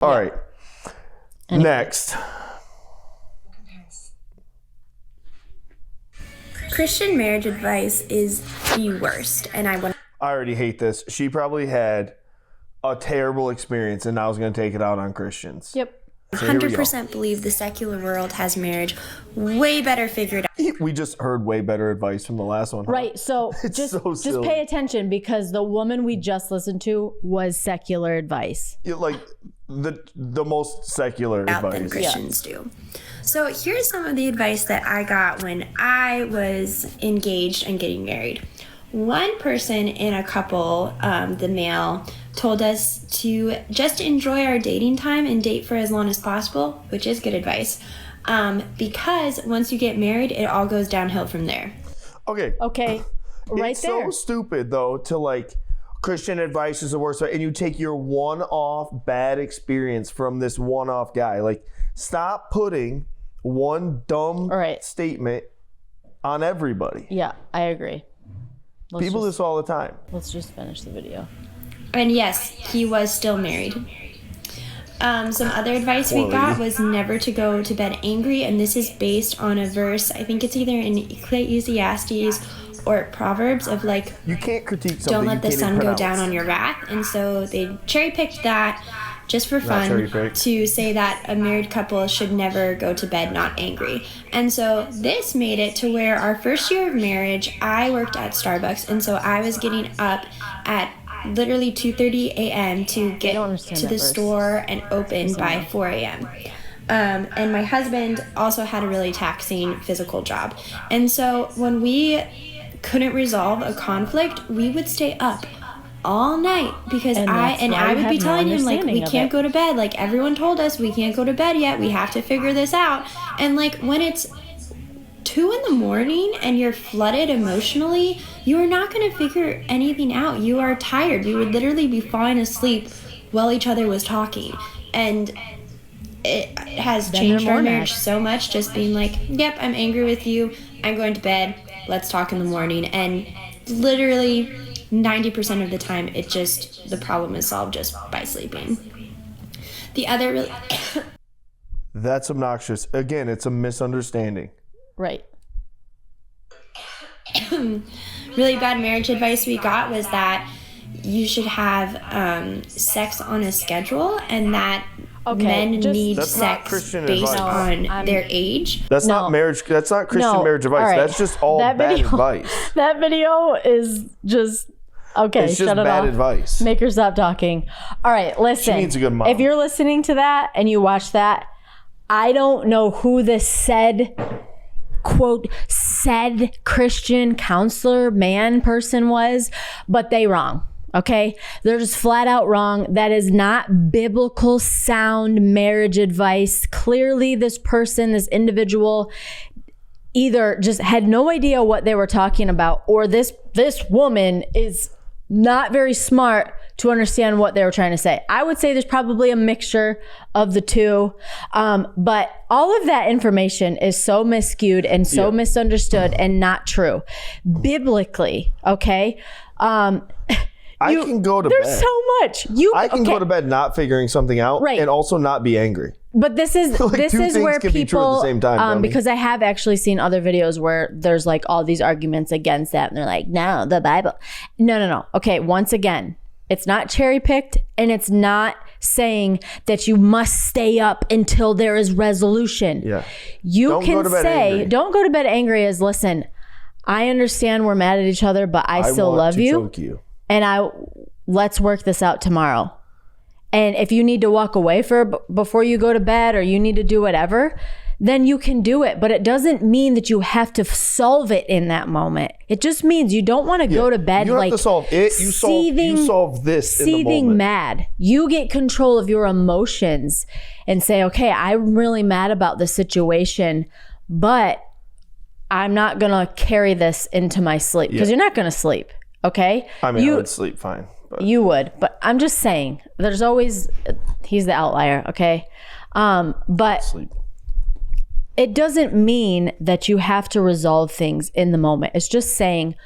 All right. Anyway. Next. Christian marriage advice is the worst, and I already hate this. She probably had a terrible experience, and now is going to take it out on Christians. Yep. 100% believe the secular world has marriage way better figured out. We just heard way better advice from the last one. Huh? Right. So just pay attention, because the woman we just listened to was secular advice. Like the most secular advice than Christians do. So here's some of the advice that I got when I was engaged and getting married. One person in a couple, the male, told us to just enjoy our dating time and date for as long as possible, which is good advice, because once you get married, it all goes downhill from there. Okay. Right it's there. So stupid, though, to like, Christian advice is the worst, and you take your one-off bad experience from this one-off guy. Like, stop putting one dumb statement on everybody. Yeah, I agree. People do this all the time. Let's just finish the video. And yes, he was still married. Some other advice we got was never to go to bed angry, and this is based on a verse. I think it's either in Ecclesiastes or Proverbs of like, you can't critique something. Don't let the sun go down on your wrath. And so they cherry picked that just for fun to say that a married couple should never go to bed not angry. And so this made it to where our first year of marriage, I worked at Starbucks, and so I was getting up at literally 2:30 a.m. to get to the store and open by 4 a.m. And my husband also had a really taxing physical job. And so when we couldn't resolve a conflict, we would stay up all night because I would be telling him, like, we can't go to bed. Like, everyone told us we can't go to bed yet. We have to figure this out. And like, when it's 2 a.m. and you're flooded emotionally, you are not going to figure anything out. You are tired. You would literally be falling asleep while each other was talking. And it has changed our marriage so much, just being like, yep, I'm angry with you. I'm going to bed. Let's talk in the morning. And literally 90% of the time, the problem is solved just by sleeping. The other That's obnoxious. Again, it's a misunderstanding. Right. Really bad marriage advice we got was that you should have sex on a schedule, and that men need sex based on their age. That's not marriage. That's not Christian marriage advice. Right. That's just all bad advice. That video is just it's just bad advice. Make her stop talking. All right, listen. She needs a good mom. If you're listening to that and you watch that, I don't know who this said Christian counselor person was, but they wrong. Okay, they're just flat out wrong. That is not biblical sound marriage advice. Clearly, this individual either just had no idea what they were talking about, or this woman is not very smart to understand what they were trying to say. I would say there's probably a mixture of the two, but all of that information is so miscued and so misunderstood and not true biblically. Okay. I can go to bed. There's so much. I can go to bed not figuring something out, and also not be angry. But this is like this is where people, be true at the same time, because I have actually seen other videos where there's like all these arguments against that, and they're like, no, the Bible. No. Okay, once again, it's not cherry picked, and it's not saying that you must stay up until there is resolution. Yeah. Don't can say, don't go to bed angry as, listen, I understand we're mad at each other, but I still love you. And let's work this out tomorrow. And if you need to walk away before you go to bed, or you need to do whatever, then you can do it. But it doesn't mean that you have to solve it in that moment. It just means you don't want to go to bed you have to solve it. You solve this in the moment. Seething mad. You get control of your emotions and say, okay, I'm really mad about the situation, but I'm not going to carry this into my sleep, because you're not going to sleep. Okay. I mean, I would sleep fine. But. You would, but I'm just saying, there's always, he's the outlier. Okay. But it doesn't mean that you have to resolve things in the moment. It's just saying,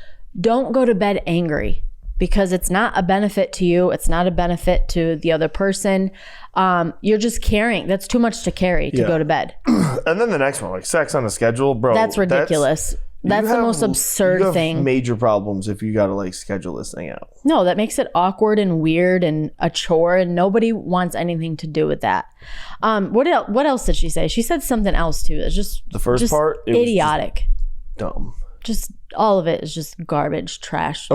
don't go to bed angry. because it's not a benefit to you. It's not a benefit to the other person. You're just carrying. That's too much to carry to go to bed. And then the next one, like sex on a schedule, bro. That's ridiculous. That's the most absurd thing. Major problems if you got to like schedule this thing out. No, that makes it awkward and weird and a chore, and nobody wants anything to do with that. What else did she say? She said something else too. It's just the first part, idiotic, dumb. Just all of it is just garbage, trash.